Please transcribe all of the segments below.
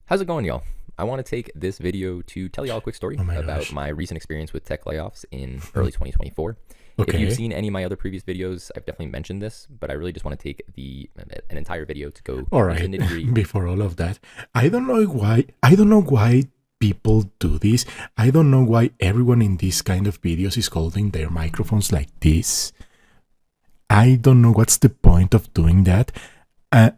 How's it going, y'all? I want to take this video to tell y'all a quick story Oh my about gosh. my recent experience with tech layoffs in early 2024. If you've Okay. seen any of my other previous videos, I've definitely mentioned this, but I really just want to take an entire video to go All into right. the nitty gritty. Before all of that, I don't know why people do this. I don't know why everyone in this kind of videos is holding their microphones like this. I don't know what's the point of doing that. Uh,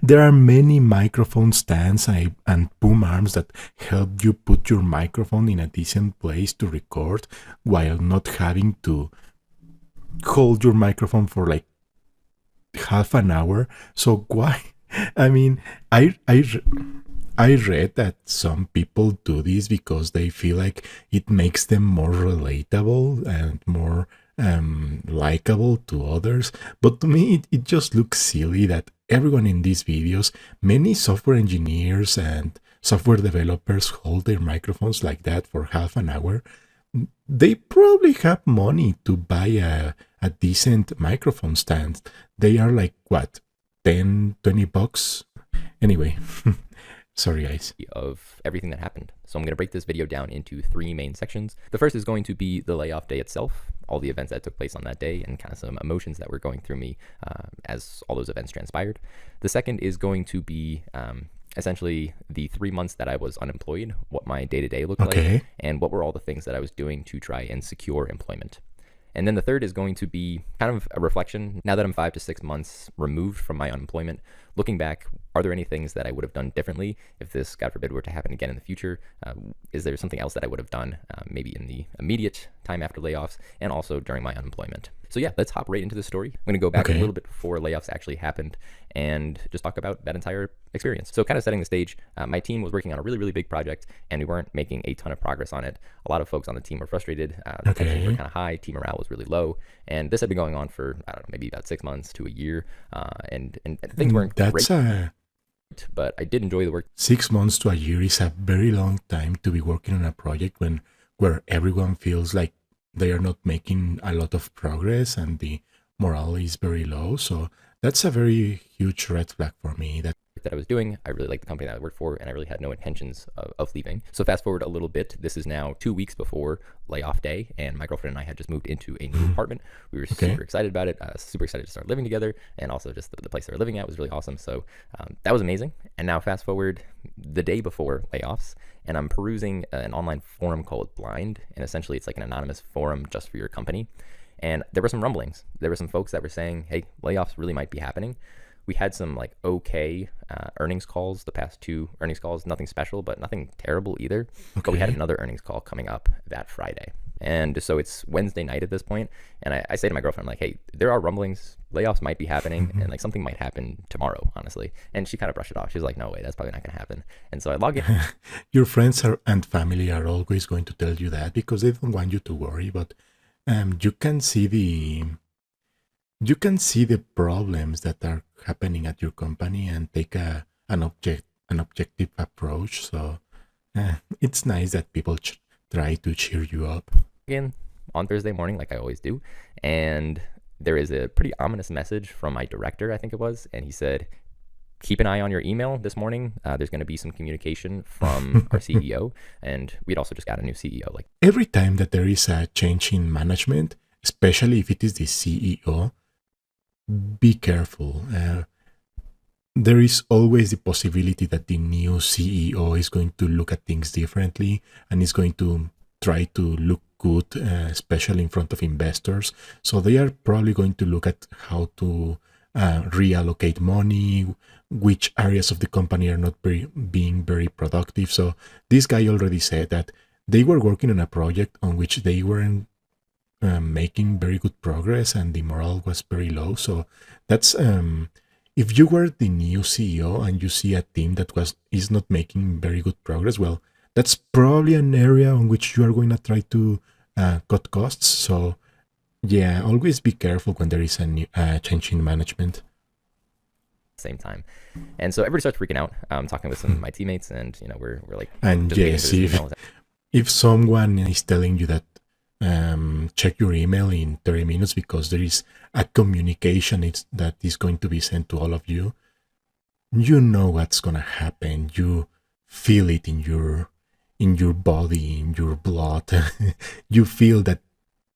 there are many microphone stands and boom arms that help you put your microphone in a decent place to record while not having to hold your microphone for like half an hour. So why? I mean, I read that some people do this because they feel like it makes them more relatable and more likable to others. But to me, it just looks silly that everyone in these videos, many software engineers and software developers hold their microphones like that for half an hour. They probably have money to buy a decent microphone stand. They are like, what, 10, $20? Anyway, sorry, guys. Of everything that happened. So I'm going to break this video down into three main sections. The first is going to be the layoff day itself, all the events that took place on that day, and kind of some emotions that were going through me as all those events transpired. The second is going to be essentially the 3 months that I was unemployed, what my day-to-day looked like, Okay. and what were all the things that I was doing to try and secure employment. And then the third is going to be kind of a reflection. Now that I'm 5 to 6 months removed from my unemployment, looking back, are there any things that I would have done differently if this, God forbid, were to happen again in the future? Is there something else that I would have done maybe in the immediate time after layoffs and also during my unemployment? So yeah, let's hop right into the story. I'm going to go back a Okay. little bit before layoffs actually happened and just talk about that entire experience. So kind of setting the stage, my team was working on a really, really big project and we weren't making a ton of progress on it. A lot of folks on the team were frustrated. The tensions were Okay. kind of high. Team morale was really low. And this had been going on for, I don't know, maybe about 6 months to a year. And things weren't That's great, a but I did enjoy the work. 6 months to a year is a very long time to be working on a project where everyone feels like they are not making a lot of progress and the morale is very low. So that's a very huge red flag for me. That I was doing. I really liked the company that I worked for, and I really had no intentions of leaving. So fast forward a little bit. This is now 2 weeks before layoff day, and my girlfriend and I had just moved into a new apartment. We were Okay. super excited about it, super excited to start living together, and also just the place they were living at was really awesome. So that was amazing. And now fast forward the day before layoffs, and I'm perusing an online forum called Blind, and essentially it's like an anonymous forum just for your company. And there were some rumblings. There were some folks that were saying, hey, layoffs really might be happening. We had some like okay earnings calls, the past two earnings calls, nothing special, but nothing terrible either. But we had Okay. another earnings call coming up that Friday. And so it's Wednesday night at this point, and I say to my girlfriend, I'm like, hey, there are rumblings, layoffs might be happening, and like something might happen tomorrow, honestly. And she kind of brushed it off. She's like, no way, that's probably not gonna happen. And so I log in. Your friends and family are always going to tell you that because they don't want you to worry, but you can see the problems that are happening at your company and take an objective approach. So it's nice that people try to cheer you up. In on Thursday morning, like I always do, and there is a pretty ominous message from my director, I think it was, and he said, keep an eye on your email this morning. There's going to be some communication from our CEO, and we'd also just got a new CEO. Like Every time that there is a change in management, especially if it is the CEO, be careful. There is always the possibility that the new CEO is going to look at things differently and is going to try to look good, especially in front of investors. So they are probably going to look at how to reallocate money, which areas of the company are not being very productive. So this guy already said that they were working on a project on which they weren't making very good progress and the morale was very low. So that's if you were the new CEO and you see a team that is not making very good progress, well, that's probably an area on which you are going to try to cut costs. So yeah, always be careful when there is a new, change in management. same time, and so everybody starts freaking out. I'm talking with some of my teammates, and we're like And just reading yes, through this email. if someone is telling you that check your email in 30 minutes because there is a communication that is going to be sent to all of you, you know what's gonna happen. You feel it in your body, in your blood. You feel that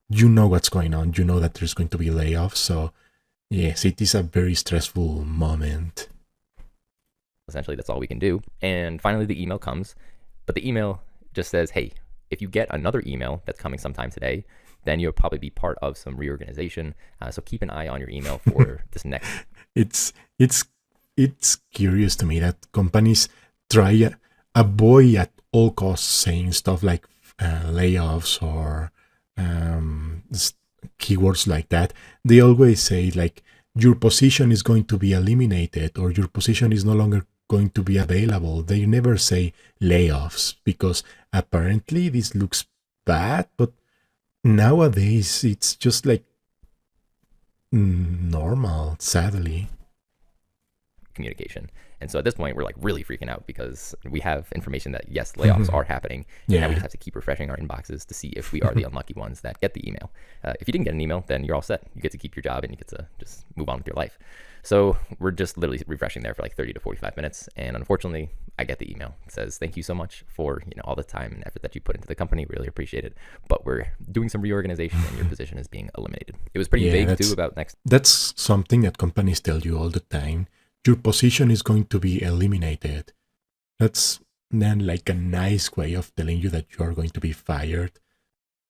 you know what's going on. You know that there's going to be layoffs. So yes, it is a very stressful moment. Essentially, that's all we can do. And finally, the email comes, but the email just says, hey, if you get another email that's coming sometime today, then you'll probably be part of some reorganization. So keep an eye on your email for this next. It's it's it's curious to me that companies try avoid at all costs saying stuff like layoffs or keywords like that. They always say like your position is going to be eliminated or your position is no longer going to be available. They never say layoffs because apparently this looks bad, but nowadays it's just like normal, sadly. Communication. And so at this point, we're like really freaking out because we have information that yes, layoffs are happening. And now we Yeah. just have to keep refreshing our inboxes to see if we are the unlucky ones that get the email. If you didn't get an email, then you're all set. You get to keep your job and you get to just move on with your life. So we're just literally refreshing there for like 30 to 45 minutes. And unfortunately, I get the email. It says, thank you so much for all the time and effort that you put into the company. Really appreciate it. But we're doing some reorganization and your position is being eliminated. It was pretty Yeah, vague too about next. That's something that companies tell you all the time. Your position is going to be eliminated. That's then like a nice way of telling you that you are going to be fired.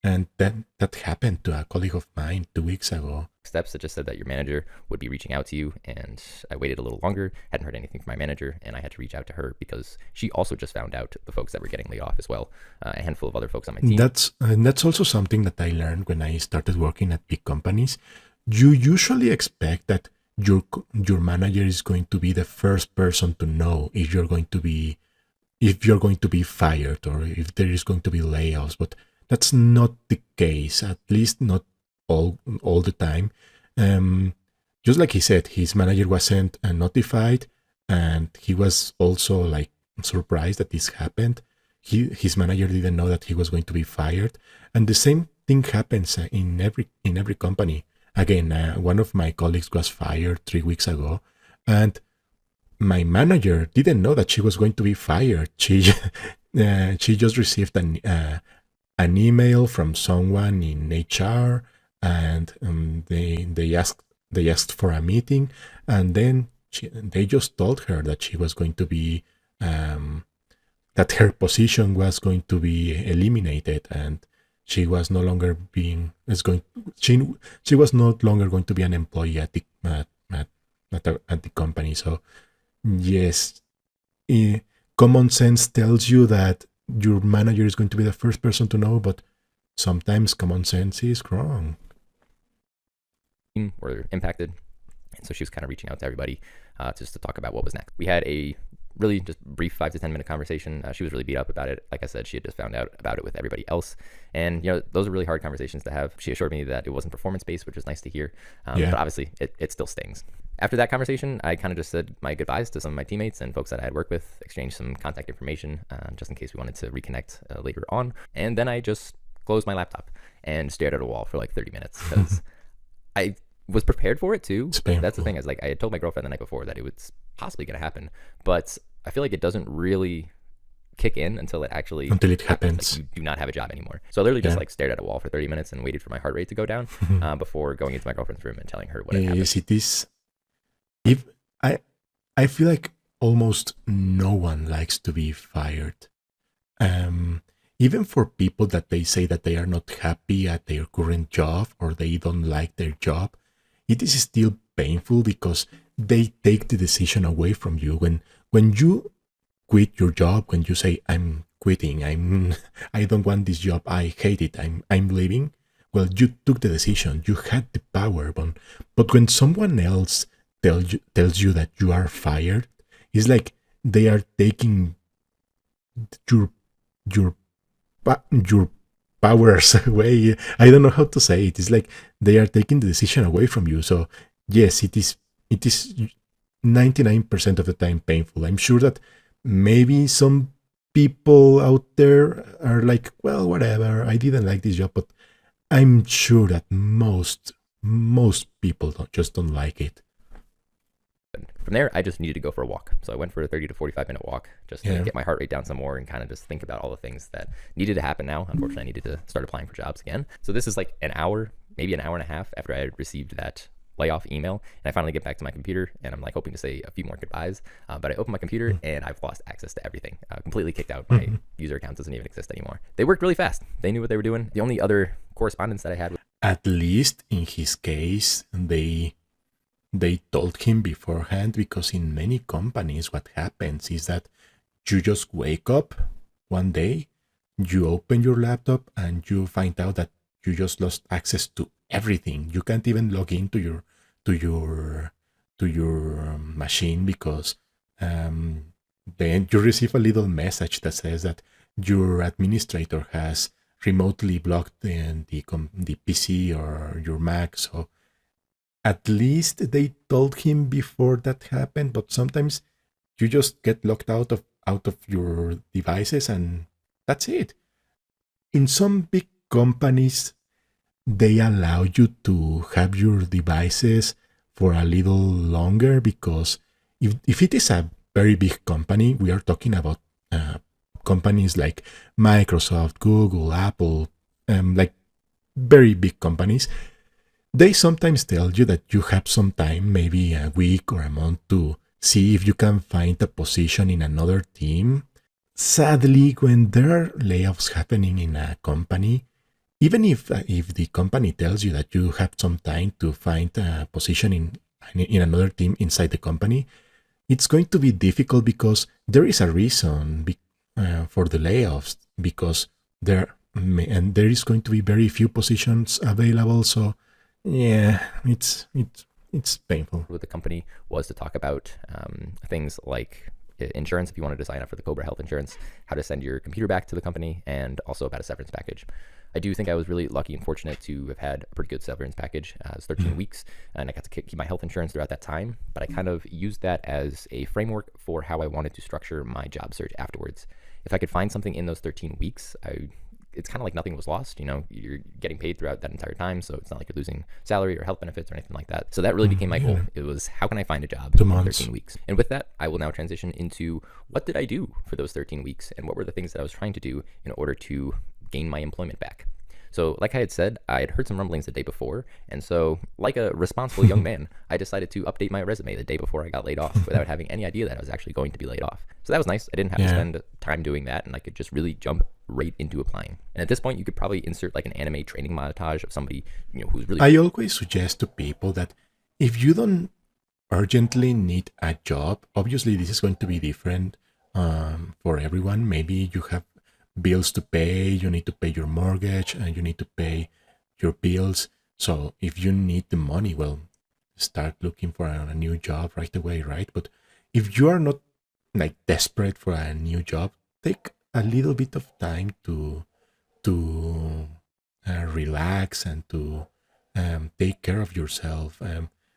And that happened to a colleague of mine 2 weeks ago. Steps that just said that your manager would be reaching out to you, and I waited a little longer, hadn't heard anything from my manager, and I had to reach out to her because she also just found out the folks that were getting laid off as well. A handful of other folks on my team. That's also something that I learned when I started working at big companies. You usually expect that your manager is going to be the first person to know if you're going to be fired or if there is going to be layoffs, but that's not the case, at least not all the time. Just like he said, his manager wasn't notified, and he was also like surprised that this happened. His manager didn't know that he was going to be fired, and the same thing happens in every company. Again, one of my colleagues was fired 3 weeks ago, and my manager didn't know that she was going to be fired. She just received an email from someone in HR, and they asked for a meeting, and then they just told her that she was going to be that her position was going to be eliminated, and she was no longer being is going she was no longer going to be an employee at the company. So yes, common sense tells you that your manager is going to be the first person to know, but sometimes common sense is wrong. Were impacted. And so she was kind of reaching out to everybody just to talk about what was next. We had a really just brief 5 to 10 minute conversation. She was really beat up about it. Like I said, she had just found out about it with everybody else. And, those are really hard conversations to have. She assured me that it wasn't performance based, which was nice to hear. But obviously, it still stings. After that conversation, I kind of just said my goodbyes to some of my teammates and folks that I had worked with, exchanged some contact information just in case we wanted to reconnect later on. And then I just closed my laptop and stared at a wall for like 30 minutes because I was prepared for it too. That's the thing, is like I had told my girlfriend the night before that it was possibly going to happen, but I feel like it doesn't really kick in until it happens. Like you do not have a job anymore. So I literally just like stared at a wall for 30 minutes and waited for my heart rate to go down before going into my girlfriend's room and telling her what had happened. Yes, it is. If I feel like almost no one likes to be fired. Even for people that they say that they are not happy at their current job or they don't like their job, it is still painful because they take the decision away from you. When you quit your job, when you say I'm quitting, I don't want this job, I hate it, I'm leaving. Well, you took the decision, you had the power, but when someone else tells you that you are fired, it's like they are taking your powers away. I don't know how to say it. It's like they are taking the decision away from you. So yes, it is 99% of the time painful. I'm sure that maybe some people out there are like, well, whatever, I didn't like this job, but I'm sure that most people don't like it. From there, I just needed to go for a walk. So I went for a 30 to 45-minute walk just to get my heart rate down some more and kind of just think about all the things that needed to happen now. Unfortunately, I needed to start applying for jobs again. So this is like an hour, maybe an hour and a half after I had received that layoff email, and I finally get back to my computer, and I'm like hoping to say a few more goodbyes, but I open my computer and I've lost access to everything. Completely kicked out. My user account doesn't even exist anymore. They worked really fast. They knew what they were doing. The only other correspondence that I had, at least in his case, they told him beforehand, because in many companies what happens is that you just wake up one day, you open your laptop, and you find out that you just lost access to everything. You can't even log into your machine, because then you receive a little message that says that your administrator has remotely blocked the PC or your Mac. So at least they told him before that happened, but sometimes you just get locked out of your devices, and that's it. In some big companies, they allow you to have your devices for a little longer, because if it is a very big company, we are talking about companies like Microsoft, Google, Apple, like very big companies, they sometimes tell you that you have some time, maybe a week or a month, to see if you can find a position in another team. Sadly, when there are layoffs happening in a company, even if the company tells you that you have some time to find a position in another team inside the company, it's going to be difficult, because there is a reason for the layoffs, because there is going to be very few positions available. So yeah, it's painful. with the company was to talk about things like insurance, if you wanted to sign up for the Cobra health insurance, how to send your computer back to the company, and also about a severance package. I do think I was really lucky and fortunate to have had a pretty good severance package. It was 13 weeks, and I got to keep my health insurance throughout that time, but I kind of used that as a framework for how I wanted to structure my job search afterwards. If I could find something in those 13 weeks, it's kind of like nothing was lost. You know, you're getting paid throughout that entire time, so it's not like you're losing salary or health benefits or anything like that. So that really became my goal. It was, how can I find a job in 13 weeks? And with that, I will now transition into what did I do for those 13 weeks, and what were the things that I was trying to do in order to gain my employment back. So like I had said, I had heard some rumblings the day before, and so like a responsible young man, I decided to update my resume the day before I got laid off without having any idea that I was actually going to be laid off. So that was nice. I didn't have to spend time doing that, and I could just really jump right into applying. And at this point, you could probably insert like an anime training montage of somebody, you know, who's really... I always suggest to people that if you don't urgently need a job, obviously this is going to be different for everyone. Maybe you have bills to pay, you need to pay your mortgage, and you need to pay your bills. So if you need the money, well, start looking for a new job right away, right? But if you are not like desperate for a new job, take a little bit of time to relax and to take care of yourself.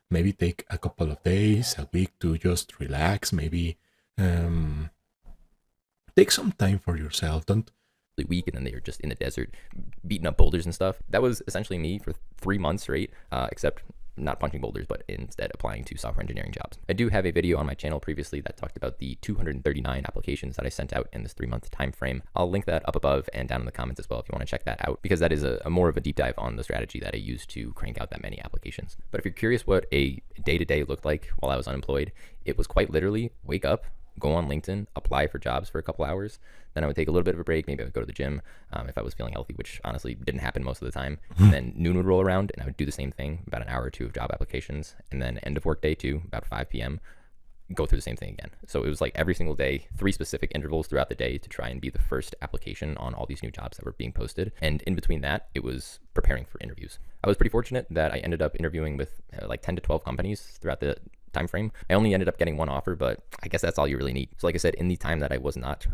Maybe take a couple of days, a week to just relax. Maybe take some time for yourself. Don't week, and then they were just in the desert beating up boulders and stuff. That was essentially me for 3 months straight, except not punching boulders, but instead applying to software engineering jobs. I do have a video on my channel previously that talked about the 239 applications that I sent out in this 3-month time frame. I'll link that up above and down in the comments as well if you want to check that out, because that is a more of a deep dive on the strategy that I used to crank out that many applications. But if you're curious what a day-to-day looked like while I was unemployed, it was quite literally wake up, go on LinkedIn, apply for jobs for a couple hours. Then I would take a little bit of a break. Maybe I would go to the gym if I was feeling healthy, which honestly didn't happen most of the time. And then noon would roll around, and I would do the same thing, about an hour or two of job applications. And then end of work day too, about 5 p.m., go through the same thing again. So it was like every single day, 3 specific intervals throughout the day to try and be the first application on all these new jobs that were being posted. And in between that, it was preparing for interviews. I was pretty fortunate that I ended up interviewing with like 10 to 12 companies throughout the time frame. I only ended up getting 1 offer, but I guess that's all you really need. So like I said, in the time that I was not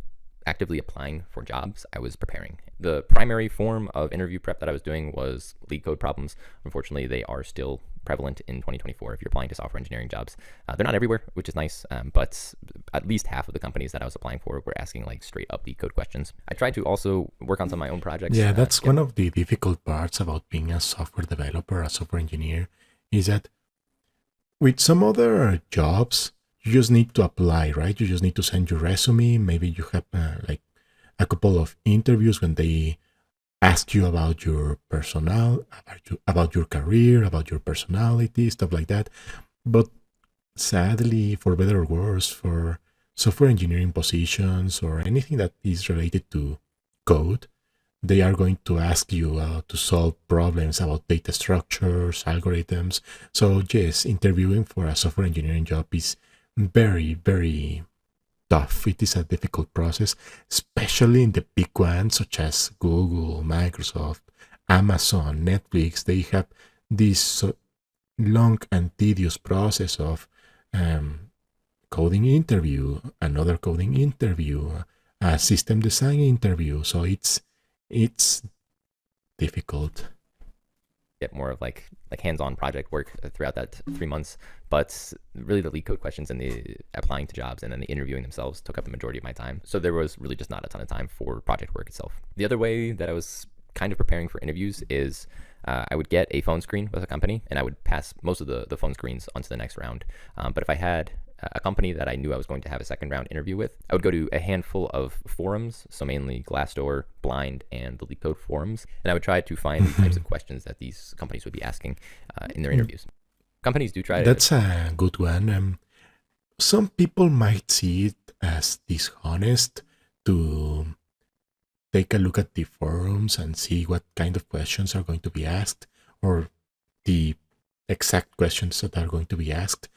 actively applying for jobs, I was preparing. The primary form of interview prep that I was doing was leak code problems. Unfortunately, they are still prevalent in 2024 if you're applying to software engineering jobs. They're not everywhere, which is nice, but at least half of the companies that I was applying for were asking like straight up leak code questions. I tried to also work on some of my own projects. Yeah, that's one of the difficult parts about being a software developer, a software engineer, is that with some other jobs, you just need to apply, right? You just need to send your resume. Maybe you have like a couple of interviews when they ask you about your about your career, about your personality, stuff like that. But sadly, for better or worse, for software engineering positions or anything that is related to code, they are going to ask you to solve problems about data structures, algorithms. So yes, interviewing for a software engineering job is very, very tough. It is a difficult process, especially in the big ones such as Google, Microsoft, Amazon, Netflix. They have this long and tedious process of coding interview, another coding interview, a system design interview. So it's difficult. Get more of like hands-on project work throughout that 3 months, but really the lead code questions and the applying to jobs and then the interviewing themselves took up the majority of my time. So there was really just not a ton of time for project work itself. The other way that I was kind of preparing for interviews is I would get a phone screen with a company and I would pass most of the phone screens onto the next round. But if I had a company that I knew I was going to have a second round interview with, I would go to a handful of forums, so mainly Glassdoor, Blind, and the LeetCode forums, and I would try to find the types of questions that these companies would be asking in their interviews. Companies do try to... That's a good one. Some people might see it as dishonest to take a look at the forums and see what kind of questions are going to be asked or the exact questions that are going to be asked.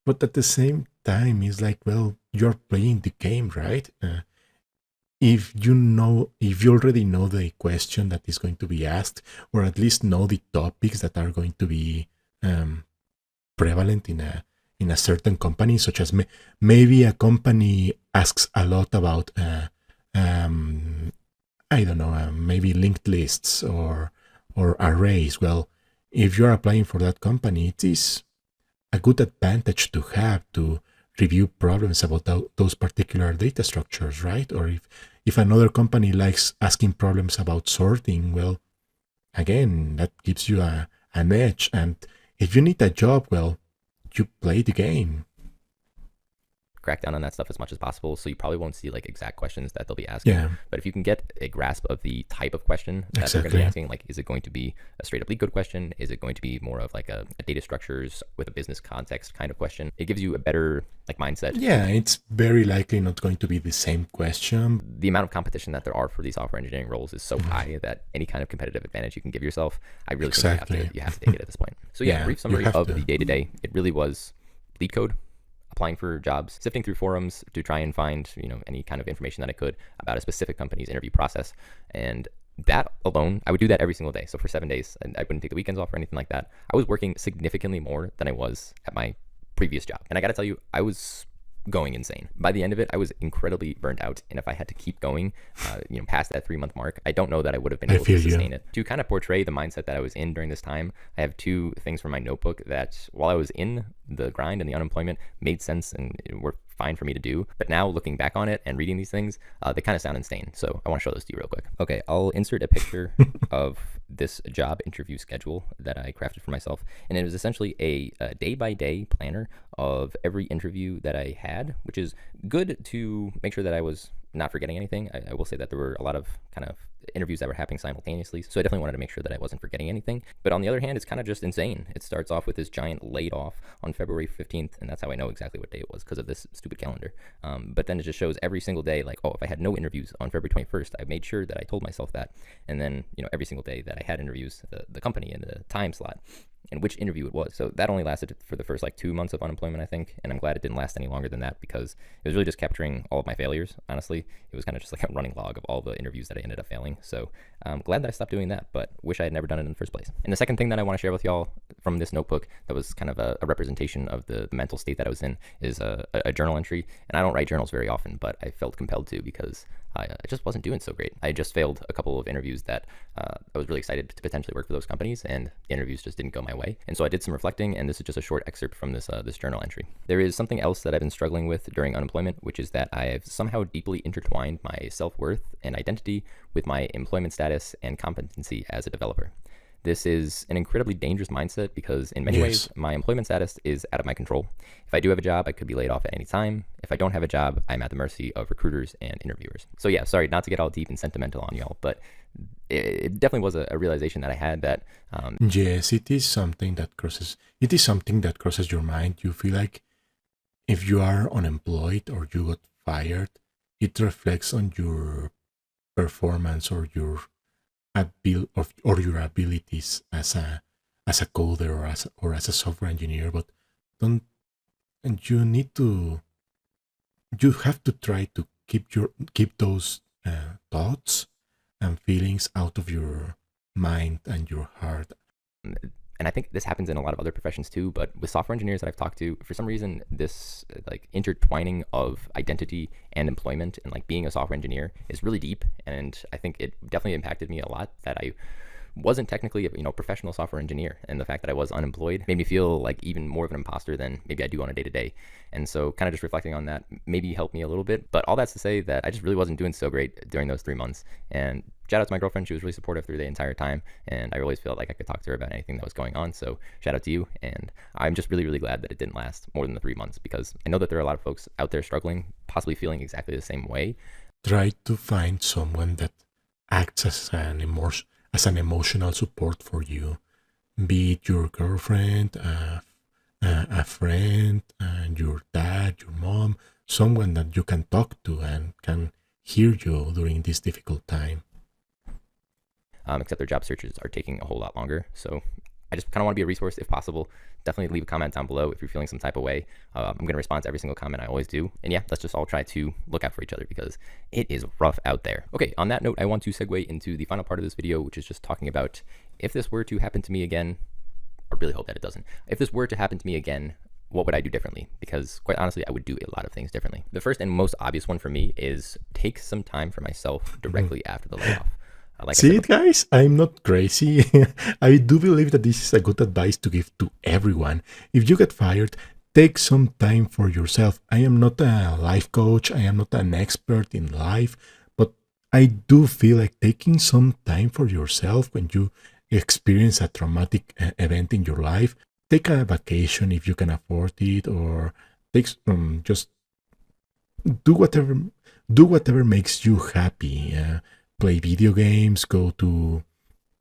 But at the same time, it's like, well, you're playing the game, right? If you already know the question that is going to be asked, or at least know the topics that are going to be prevalent in a certain company, such as maybe a company asks a lot about, I don't know, maybe linked lists or arrays. Well, if you're applying for that company, it is a good advantage to have to review problems about those particular data structures, right? Or if another company likes asking problems about sorting, well, again, that gives you an edge. And if you need a job, well, you play the game. Crack down on that stuff as much as possible, so you probably won't see like exact questions that they'll be asking. Yeah. But if you can get a grasp of the type of question that they're going to be asking, like is it going to be a straight up lead code question? Is it going to be more of like a data structures with a business context kind of question? It gives you a better like mindset. Yeah, it's very likely not going to be the same question. The amount of competition that there are for these software engineering roles is so high that any kind of competitive advantage you can give yourself, I really think you have to take it at this point. So yeah, brief summary of the day-to-day. It really was lead code, applying for jobs, sifting through forums to try and find, any kind of information that I could about a specific company's interview process. And that alone, I would do that every single day. So for 7 days, and I wouldn't take the weekends off or anything like that. I was working significantly more than I was at my previous job. And I got to tell you, I was going insane. By the end of it, I was incredibly burnt out. And if I had to keep going, past that 3-month mark, I don't know that I would have been able to sustain it. To kind of portray the mindset that I was in during this time, I have 2 things from my notebook that while I was in the grind and the unemployment made sense and were fine for me to do. But now looking back on it and reading these things, they kind of sound insane. So I want to show those to you real quick. Okay, I'll insert a picture of this job interview schedule that I crafted for myself. And it was essentially a day-by-day planner of every interview that I had, which is good to make sure that I was not forgetting anything. I will say that there were a lot of kind of interviews that were happening simultaneously, so I definitely wanted to make sure that I wasn't forgetting anything. But on the other hand, it's kind of just insane. It starts off with this giant laid off on February 15th, and that's how I know exactly what day it was, because of this stupid calendar. But then it just shows every single day, like, if I had no interviews on February 21st, I made sure that I told myself that. And then, every single day that I had interviews, the company and the time slot, and which interview it was. So that only lasted for the first 2 months of unemployment, I think. And I'm glad it didn't last any longer than that, because it was really just capturing all of my failures, honestly. It was kind of just like a running log of all the interviews that I ended up failing. So I'm glad that I stopped doing that, but wish I had never done it in the first place. And the second thing that I want to share with y'all from this notebook that was kind of a representation of the mental state that I was in is a journal entry. And I don't write journals very often, but I felt compelled to because I just wasn't doing so great. I just failed a couple of interviews that I was really excited to potentially work for those companies, and the interviews just didn't go my way. And so I did some reflecting, and this is just a short excerpt from this journal entry. There is something else that I've been struggling with during unemployment, which is that I've somehow deeply intertwined my self-worth and identity with my employment status and competency as a developer. This is an incredibly dangerous mindset because in many ways, my employment status is out of my control. If I do have a job, I could be laid off at any time. If I don't have a job, I'm at the mercy of recruiters and interviewers. So yeah, sorry, not to get all deep and sentimental on y'all, but it definitely was a realization that I had that Yes, it is something that crosses your mind. You feel like if you are unemployed or you got fired, it reflects on your performance or your or your abilities as a coder or as a software engineer. But don't and you have to try to keep those thoughts and feelings out of your mind and your heart. and I think this happens in a lot of other professions too, but with software engineers that I've talked to, for some reason, this like intertwining of identity and employment and like being a software engineer is really deep. And I think it definitely impacted me a lot that I wasn't technically a professional software engineer, and the fact that I was unemployed made me feel like even more of an imposter than maybe I do on a day-to-day. And so kind of just reflecting on that maybe helped me a little bit. But all that's to say that I just really wasn't doing so great during those 3 months. And shout out to my girlfriend. She was really supportive through the entire time, and I always felt like I could talk to her about anything that was going on. So shout out to you. And I'm just really, really glad that it didn't last more than the 3 months, because I know that there are a lot of folks out there struggling, possibly feeling exactly the same way. Try to find someone that acts as an emotional support for you, be it your girlfriend, a friend, your dad, your mom, someone that you can talk to and can hear you during this difficult time. Except their job searches are taking a whole lot longer. So I just kind of want to be a resource if possible. Definitely leave a comment down below if you're feeling some type of way. I'm going to respond to every single comment. I always do. And yeah, let's just all try to look out for each other, because it is rough out there. Okay, on that note, I want to segue into the final part of this video, which is just talking about if this were to happen to me again. I really hope that it doesn't. If this were to happen to me again, what would I do differently? Because quite honestly, I would do a lot of things differently. The first and most obvious one for me is take some time for myself directly after the layoff. Like see it, guys? I'm not crazy. I do believe that this is a good advice to give to everyone. If you get fired, take some time for yourself. I am not a life coach. I am not an expert in life. But I do feel like taking some time for yourself when you experience a traumatic event in your life. Take a vacation if you can afford it, or take just do whatever makes you happy. Play video games, go to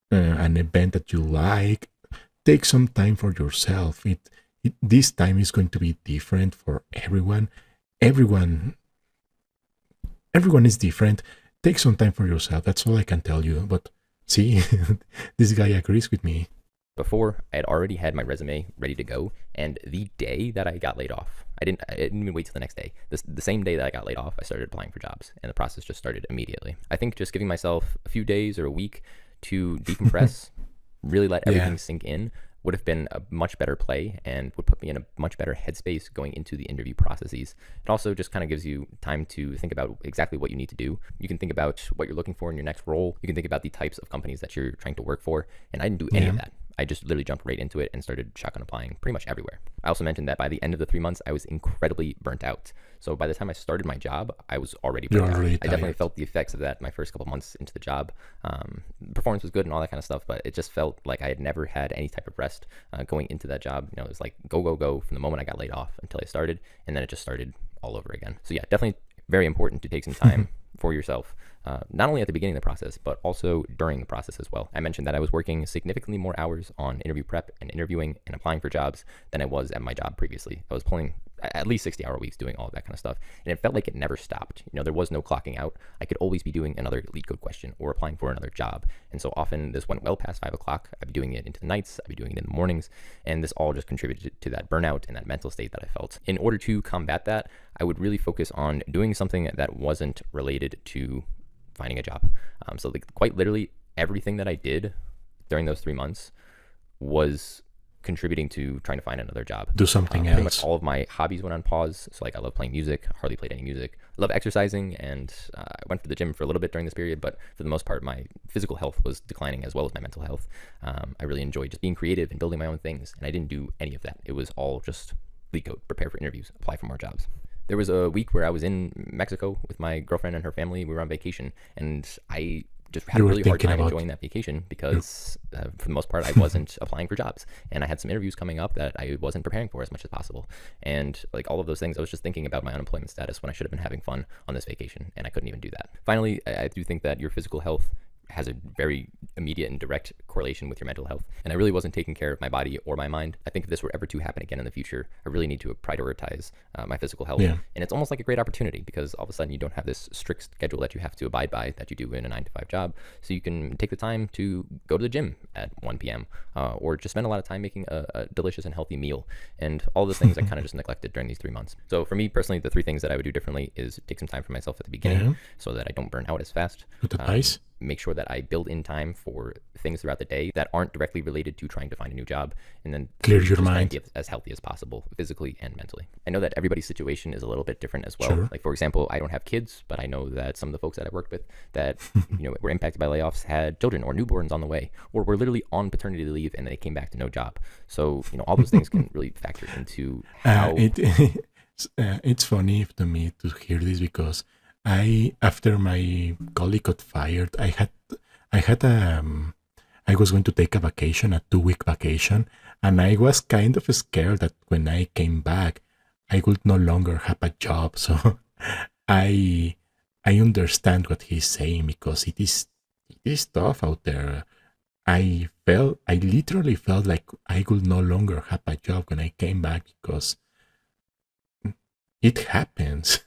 an event that you like. Take some time for yourself. This time is going to be different for everyone. Everyone is different. Take some time for yourself. That's all I can tell you. But see, this guy agrees with me. Before, I had already had my resume ready to go, and the day that I got laid off, I didn't even wait till the next day. The same day that I got laid off, I started applying for jobs, and the process just started immediately. I think just giving myself a few days or a week to decompress, really let everything sink in, would have been a much better play and would put me in a much better headspace going into the interview processes. It also just kind of gives you time to think about exactly what you need to do. You can think about what you're looking for in your next role. You can think about the types of companies that you're trying to work for, and I didn't do any of that. I just literally jumped right into it and started shotgun applying pretty much everywhere. I also mentioned that by the end of the 3 months, I was incredibly burnt out. So by the time I started my job, I was already burnt out. I definitely felt the effects of that my first couple months into the job. Performance was good and all that kind of stuff, but it just felt like I had never had any type of rest going into that job. It was like go, go, go from the moment I got laid off until I started, and then it just started all over again. So yeah, definitely very important to take some time for yourself, not only at the beginning of the process, but also during the process as well. I mentioned that I was working significantly more hours on interview prep and interviewing and applying for jobs than I was at my job previously. I was pulling at least 60-hour weeks doing all of that kind of stuff, and it felt like it never stopped. There was no clocking out. I could always be doing another LeetCode question or applying for another job, and so often this went well past 5 o'clock. I'd be doing it into the nights, I'd be doing it in the mornings, and this all just contributed to that burnout and that mental state that I felt. In order to combat that, I would really focus on doing something that wasn't related to finding a job. So quite literally everything that I did during those 3 months was contributing to trying to find another job. Do something else. Pretty much all of my hobbies went on pause. So I love playing music, hardly played any music. I love exercising, and I went to the gym for a little bit during this period, but for the most part, my physical health was declining as well as my mental health. I really enjoyed just being creative and building my own things, and I didn't do any of that. It was all just LeetCode, prepare for interviews, apply for more jobs. There was a week where I was in Mexico with my girlfriend and her family. We were on vacation, and I just had You a were really hard thinking time about enjoying that vacation because for the most part I wasn't applying for jobs, and I had some interviews coming up that I wasn't preparing for as much as possible, and like all of those things I was just thinking about my unemployment status when I should have been having fun on this vacation, and I couldn't even do that. Finally, I do think that your physical health has a very immediate and direct correlation with your mental health. And I really wasn't taking care of my body or my mind. I think if this were ever to happen again in the future, I really need to prioritize my physical health. Yeah. And it's almost like a great opportunity because all of a sudden you don't have this strict schedule that you have to abide by that you do in a 9 to 5 job. So you can take the time to go to the gym at 1 p.m. Or just spend a lot of time making a delicious and healthy meal. And all those things I kind of just neglected during these 3 months. So for me personally, the 3 things that I would do differently is take some time for myself at the beginning so that I don't burn out as fast. Good advice. Make sure that I build in time for things throughout the day that aren't directly related to trying to find a new job, and then Clear your just try and mind. be as healthy as possible, physically and mentally. I know that everybody's situation is a little bit different as well. Sure. Like for example, I don't have kids, but I know that some of the folks that I worked with that were impacted by layoffs had children or newborns on the way, or were literally on paternity leave and they came back to no job. So all those things can really factor into how. It's funny to me to hear this because after my colleague got fired, I was going to take a vacation, a 2-week vacation, and I was kind of scared that when I came back, I would no longer have a job. So I understand what he's saying because it is tough out there. I literally felt like I would no longer have a job when I came back because it happens.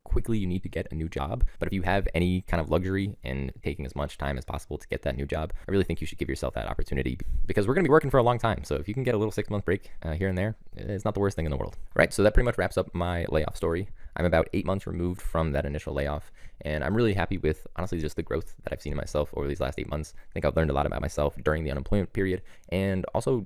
Quickly you need to get a new job, but if you have any kind of luxury in taking as much time as possible to get that new job, I really think you should give yourself that opportunity because we're going to be working for a long time. So if you can get a little 6-month break here and there, it's not the worst thing in the world. Right, so that pretty much wraps up my layoff story. I'm about 8 months removed from that initial layoff, and I'm really happy with, honestly, just the growth that I've seen in myself over these last 8 months. I think I've learned a lot about myself during the unemployment period, and also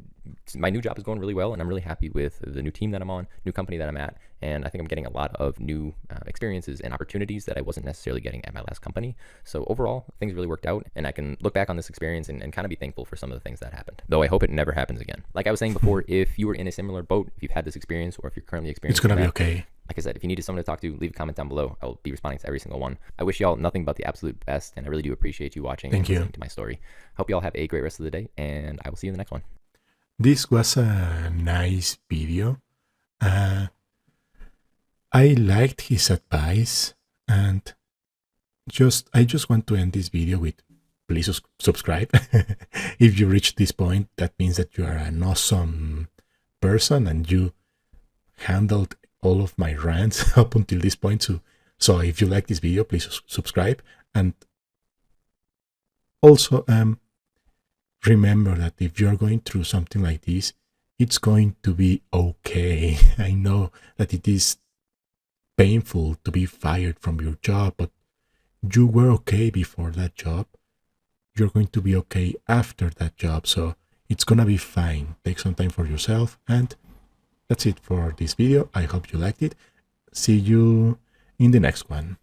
my new job is going really well, and I'm really happy with the new team that I'm on, new company that I'm at, and I think I'm getting a lot of new experiences and opportunities that I wasn't necessarily getting at my last company. So overall, things really worked out, and I can look back on this experience and kind of be thankful for some of the things that happened, though I hope it never happens again. Like I was saying before, if you were in a similar boat, if you've had this experience, or if you're currently experiencing It's gonna be that, okay. like I said, if you needed someone to talk to, leave a comment down below. I'll be responding to every single one. I wish y'all nothing but the absolute best, and I really do appreciate you watching Thank and you. listening to my story. Hope y'all have a great rest of the day, and I will see you in the next one. This was a nice video. I liked his advice, and I just want to end this video with please subscribe. If you reach this point, that means that you are an awesome person and you handled all of my rants up until this point. So if you like this video, please subscribe, and also remember that if you're going through something like this, it's going to be okay. I know that it is painful to be fired from your job, but you were okay before that job. You're going to be okay after that job, so it's gonna be fine. Take some time for yourself, and that's it for this video. I hope you liked it. See you in the next one.